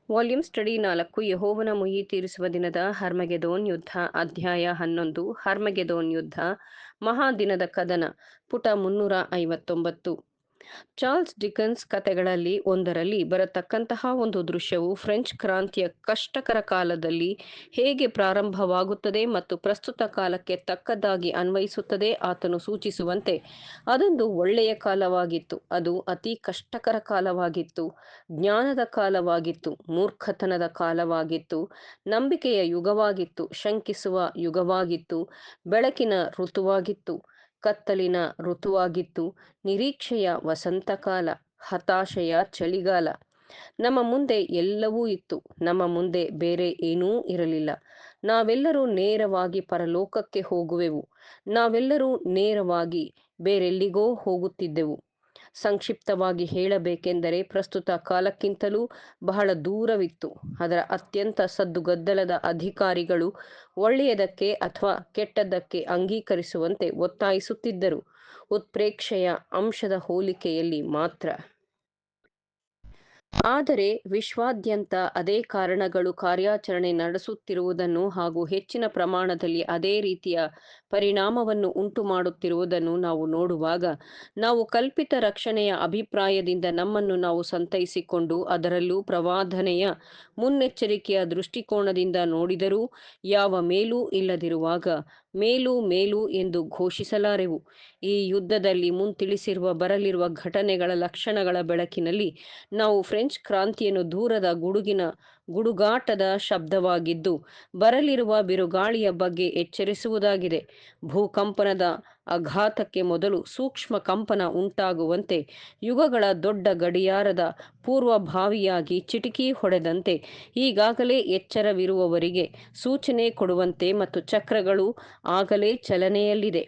Volume study 4 ಯೆಹೋವನ ಮುಯ್ಯಿ ತೀರಿಸುವ ದಿನದ ಹರ್ಮಗೆದೋನ್ ಯುದ್ಧ ಅಧ್ಯಾಯ 11 ಹರ್ಮಗೆದೋನ್ ಯುದ್ಧ ಮಹಾದಿನದ ಕದನ ಪುಟ 359. ಚಾರ್ಲ್ಸ್ ಡಿಕನ್ಸ್ ಕಥೆಗಳಲ್ಲಿ ಒಂದರಲ್ಲಿ ಬರತಕ್ಕಂತಹ ಒಂದು ದೃಶ್ಯವು ಫ್ರೆಂಚ್ ಕ್ರಾಂತಿಯ ಕಷ್ಟಕರ ಕಾಲದಲ್ಲಿ ಹೇಗೆ ಪ್ರಾರಂಭವಾಗುತ್ತದೆ ಮತ್ತು ಪ್ರಸ್ತುತ ಕಾಲಕ್ಕೆ ತಕ್ಕದ್ದಾಗಿ ಅನ್ವಯಿಸುತ್ತದೆ ಆತನು ಸೂಚಿಸುವಂತೆ ಅದೊಂದು ಒಳ್ಳೆಯ ಕಾಲವಾಗಿತ್ತು. ಅದು ಅತಿ ಕಷ್ಟಕರ ಕಾಲವಾಗಿತ್ತು, ಜ್ಞಾನದ ಕಾಲವಾಗಿತ್ತು, ಮೂರ್ಖತನದ ಕಾಲವಾಗಿತ್ತು, ನಂಬಿಕೆಯ ಯುಗವಾಗಿತ್ತು, ಶಂಕಿಸುವ ಯುಗವಾಗಿತ್ತು, ಬೆಳಕಿನ ಋತುವಾಗಿತ್ತು, ಕತ್ತಲಿನ ಋತುವಾಗಿತ್ತು, ನಿರೀಕ್ಷೆಯ ವಸಂತಕಾಲ, ಹತಾಶೆಯ ಚಳಿಗಾಲ. ನಮ್ಮ ಮುಂದೆ ಎಲ್ಲವೂ ಇತ್ತು, ನಮ್ಮ ಮುಂದೆ ಬೇರೆ ಏನೂ ಇರಲಿಲ್ಲ. ನಾವೆಲ್ಲರೂ ನೇರವಾಗಿ ಪರಲೋಕಕ್ಕೆ ಹೋಗುವೆವು, ನಾವೆಲ್ಲರೂ ನೇರವಾಗಿ ಬೇರೆಲ್ಲಿಗೋ ಹೋಗುತ್ತಿದ್ದೆವು. ಸಂಕ್ಷಿಪ್ತವಾಗಿ ಹೇಳಬೇಕೆಂದರೆ ಪ್ರಸ್ತುತ ಕಾಲಕ್ಕಿಂತಲೂ ಬಹಳ ದೂರವಿತ್ತು. ಅದರ ಅತ್ಯಂತ ಸದ್ದುಗದ್ದಲದ ಅಧಿಕಾರಿಗಳು ಒಳ್ಳೆಯದಕ್ಕೆ ಅಥವಾ ಕೆಟ್ಟದ್ದಕ್ಕೆ ಅಂಗೀಕರಿಸುವಂತೆ ಒತ್ತಾಯಿಸುತ್ತಿದ್ದರು, ಉತ್ಪ್ರೇಕ್ಷೆಯ ಅಂಶದ ಹೋಲಿಕೆಯಲ್ಲಿ ಮಾತ್ರ. ಆದರೆ ವಿಶ್ವಾದ್ಯಂತ ಅದೇ ಕಾರಣಗಳು ಕಾರ್ಯಾಚರಣೆ ನಡೆಸುತ್ತಿರುವುದನ್ನು ಹಾಗೂ ಹೆಚ್ಚಿನ ಪ್ರಮಾಣದಲ್ಲಿ ಅದೇ ರೀತಿಯ ಪರಿಣಾಮವನ್ನು ಉಂಟುಮಾಡುತ್ತಿರುವುದನ್ನು ನಾವು ನೋಡುವಾಗ, ನಾವು ಕಲ್ಪಿತ ರಕ್ಷಣೆಯ ಅಭಿಪ್ರಾಯದಿಂದ ನಮ್ಮನ್ನು ನಾವು ಸಂತೈಸಿಕೊಂಡು ಅದರಲ್ಲೂ ಪ್ರವಾದನೆಯ ಮುನ್ನೆಚ್ಚರಿಕೆಯ ದೃಷ್ಟಿಕೋನದಿಂದ ನೋಡಿದರೂ ಯಾವ ಮೇಲೂ ಇಲ್ಲದಿರುವಾಗ ಮೇಲು ಮೇಲು ಎಂದು ಘೋಷಿಸಲಾರೆವು. ಈ ಯುದ್ಧದಲ್ಲಿ ಮುಂತಿಳಿಸಿರುವ ಬರಲಿರುವ ಘಟನೆಗಳ ಲಕ್ಷಣಗಳ ಬೆಳಕಿನಲ್ಲಿ ನಾವು ಫ್ರೆಂಚ್ ಕ್ರಾಂತಿಯನ್ನು ದೂರದ ಗುಡುಗಾಟದ ಶಬ್ದವಾಗಿದ್ದು ಬರಲಿರುವ ಬಿರುಗಾಳಿಯ ಬಗ್ಗೆ ಎಚ್ಚರಿಸುವುದಾಗಿದೆ. ಭೂಕಂಪನದ ಆಘಾತಕ್ಕೆ ಮೊದಲು ಸೂಕ್ಷ್ಮ ಕಂಪನ ಉಂಟಾಗುವಂತೆ, ಯುಗಗಳ ದೊಡ್ಡ ಗಡಿಯಾರದ ಪೂರ್ವಭಾವಿಯಾಗಿ ಚಿಟಿಕಿ ಹೊಡೆದಂತೆ ಈಗಾಗಲೇ ಎಚ್ಚರವಿರುವವರಿಗೆ ಸೂಚನೆ ಕೊಡುವಂತೆ ಮತ್ತು ಚಕ್ರಗಳು ಆಗಲೇ ಚಲನೆಯಲ್ಲಿದೆ.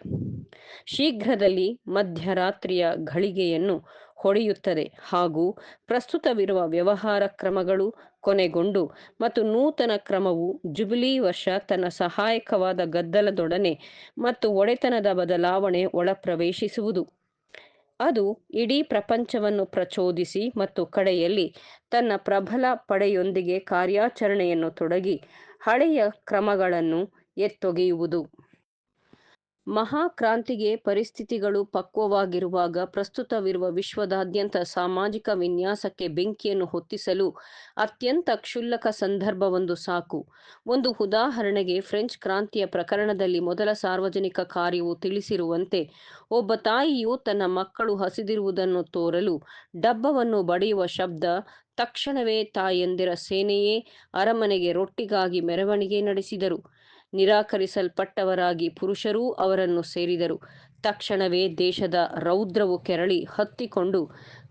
ಶೀಘ್ರದಲ್ಲಿ ಮಧ್ಯರಾತ್ರಿಯ ಘಳಿಗೆಯನ್ನು ಹೊಡೆಯುತ್ತದೆ ಹಾಗೂ ಪ್ರಸ್ತುತವಿರುವ ವ್ಯವಹಾರ ಕ್ರಮಗಳು ಕೊನೆಗೊಂಡು ಮತ್ತು ನೂತನ ಕ್ರಮವು ಜುಬಿಲಿ ವರ್ಷ ತನ್ನ ಸಹಾಯಕವಾದ ಗದ್ದಲದೊಡನೆ ಮತ್ತು ಒಡೆತನದ ಬದಲಾವಣೆ ಒಳಪ್ರವೇಶಿಸುವುದು. ಅದು ಇಡೀ ಪ್ರಪಂಚವನ್ನು ಪ್ರಚೋದಿಸಿ ಮತ್ತು ಕಡೆಯಲ್ಲಿ ತನ್ನ ಪ್ರಬಲ ಪಡೆಯೊಂದಿಗೆ ಕಾರ್ಯಾಚರಣೆಯನ್ನು ತೊಡಗಿ ಹಳೆಯ ಕ್ರಮಗಳನ್ನು ಎತ್ತೊಗೆಯುವುದು. ಮಹಾಕ್ರಾಂತಿಗೆ ಪರಿಸ್ಥಿತಿಗಳು ಪಕ್ವವಾಗಿರುವಾಗ ಪ್ರಸ್ತುತವಿರುವ ವಿಶ್ವದಾದ್ಯಂತ ಸಾಮಾಜಿಕ ವಿನ್ಯಾಸಕ್ಕೆ ಬೆಂಕಿಯನ್ನು ಹೊತ್ತಿಸಲು ಅತ್ಯಂತ ಕ್ಷುಲ್ಲಕ ಸಂದರ್ಭವೊಂದು ಸಾಕು. ಒಂದು ಉದಾಹರಣೆಗೆ, ಫ್ರೆಂಚ್ ಕ್ರಾಂತಿಯ ಪ್ರಕರಣದಲ್ಲಿ ಮೊದಲ ಸಾರ್ವಜನಿಕ ಕಾರ್ಯವು ತಿಳಿಸಿರುವಂತೆ, ಒಬ್ಬ ತಾಯಿಯು ತನ್ನ ಮಕ್ಕಳು ಹಸಿದಿರುವುದನ್ನು ತೋರಲು ಡಬ್ಬವನ್ನು ಬಡಿಯುವ ಶಬ್ದ. ತಕ್ಷಣವೇ ತಾಯಂದಿರ ಸೇನೆಯೇ ಅರಮನೆಗೆ ರೊಟ್ಟಿಗಾಗಿ ಮೆರವಣಿಗೆ ನಡೆಸಿದರು. ನಿರಾಕರಿಸಲ್ಪಟ್ಟವರಾಗಿ ಪುರುಷರೂ ಅವರನ್ನು ಸೇರಿದರು. ತಕ್ಷಣವೇ ದೇಶದ ರೌದ್ರವು ಕೆರಳಿ ಹತ್ತಿಕೊಂಡು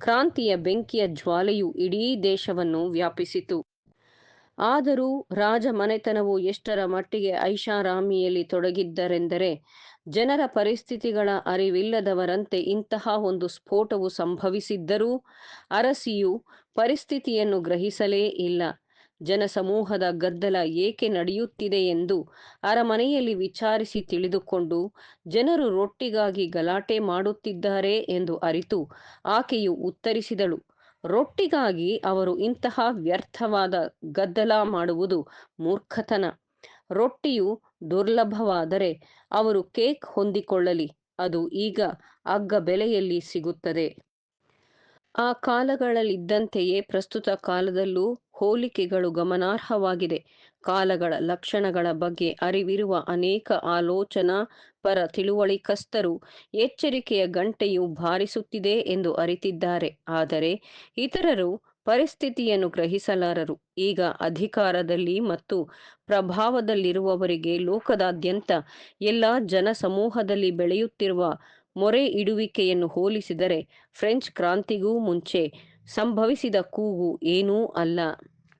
ಕ್ರಾಂತಿಯ ಬೆಂಕಿಯ ಜ್ವಾಲೆಯು ಇಡೀ ದೇಶವನ್ನು ವ್ಯಾಪಿಸಿತು. ಆದರೂ ರಾಜಮನೆತನವು ಎಷ್ಟರ ಮಟ್ಟಿಗೆ ಐಷಾರಾಮಿಯಲ್ಲಿ ತೊಡಗಿದ್ದರೆಂದರೆ, ಜನರ ಪರಿಸ್ಥಿತಿಗಳ ಅರಿವಿಲ್ಲದವರಂತೆ ಇಂತಹ ಒಂದು ಸ್ಫೋಟವು ಸಂಭವಿಸಿದ್ದರೂ ಅರಸಿಯು ಪರಿಸ್ಥಿತಿಯನ್ನು ಗ್ರಹಿಸಲೇ ಇಲ್ಲ. ಜನಸಮೂಹದ ಗದ್ದಲ ಏಕೆ ನಡೆಯುತ್ತಿದೆಯೆಂದು ಅರಮನೆಯಲ್ಲಿ ವಿಚಾರಿಸಿ ತಿಳಿದುಕೊಂಡು, ಜನರು ರೊಟ್ಟಿಗಾಗಿ ಗಲಾಟೆ ಮಾಡುತ್ತಿದ್ದಾರೆ ಎಂದು ಅರಿತು ಆಕೆಯು ಉತ್ತರಿಸಿದಳು, ರೊಟ್ಟಿಗಾಗಿ ಅವರು ಇಂತಹ ವ್ಯರ್ಥವಾದ ಗದ್ದಲ ಮಾಡುವುದು ಮೂರ್ಖತನ. ರೊಟ್ಟಿಯು ದುರ್ಲಭವಾದರೆ ಅವರು ಕೇಕ್ ಹೊಂದಿಕೊಳ್ಳಲಿ, ಅದು ಈಗ ಅಗ್ಗ ಬೆಲೆಯಲ್ಲಿ ಸಿಗುತ್ತದೆ. ಆ ಕಾಲಗಳಲ್ಲಿದ್ದಂತೆಯೇ ಪ್ರಸ್ತುತ ಕಾಲದಲ್ಲೂ ಹೋಲಿಕೆಗಳು ಗಮನಾರ್ಹವಾಗಿದೆ. ಕಾಲಗಳ ಲಕ್ಷಣಗಳ ಬಗ್ಗೆ ಅರಿವಿರುವ ಅನೇಕ ಆಲೋಚನಾ ಪರ ತಿಳುವಳಿಕಸ್ಥರು ಎಚ್ಚರಿಕೆಯ ಗಂಟೆಯು ಬಾರಿಸುತ್ತಿದೆ ಎಂದು ಅರಿತಿದ್ದಾರೆ. ಆದರೆ ಇತರರು ಪರಿಸ್ಥಿತಿಯನ್ನು ಗ್ರಹಿಸಲಾರರು. ಈಗ ಅಧಿಕಾರದಲ್ಲಿ ಮತ್ತು ಪ್ರಭಾವದಲ್ಲಿರುವವರಿಗೆ ಲೋಕದಾದ್ಯಂತ ಎಲ್ಲ ಜನಸಮೂಹದಲ್ಲಿ ಬೆಳೆಯುತ್ತಿರುವ ಮೊರೆ ಇಡುವಿಕೆಯನ್ನು ಹೋಲಿಸಿದರೆ ಫ್ರೆಂಚ್ ಕ್ರಾಂತಿಗೂ ಮುಂಚೆ ಸಂಭವಿಸಿದ ಕೂಗು ಏನೂ ಅಲ್ಲ.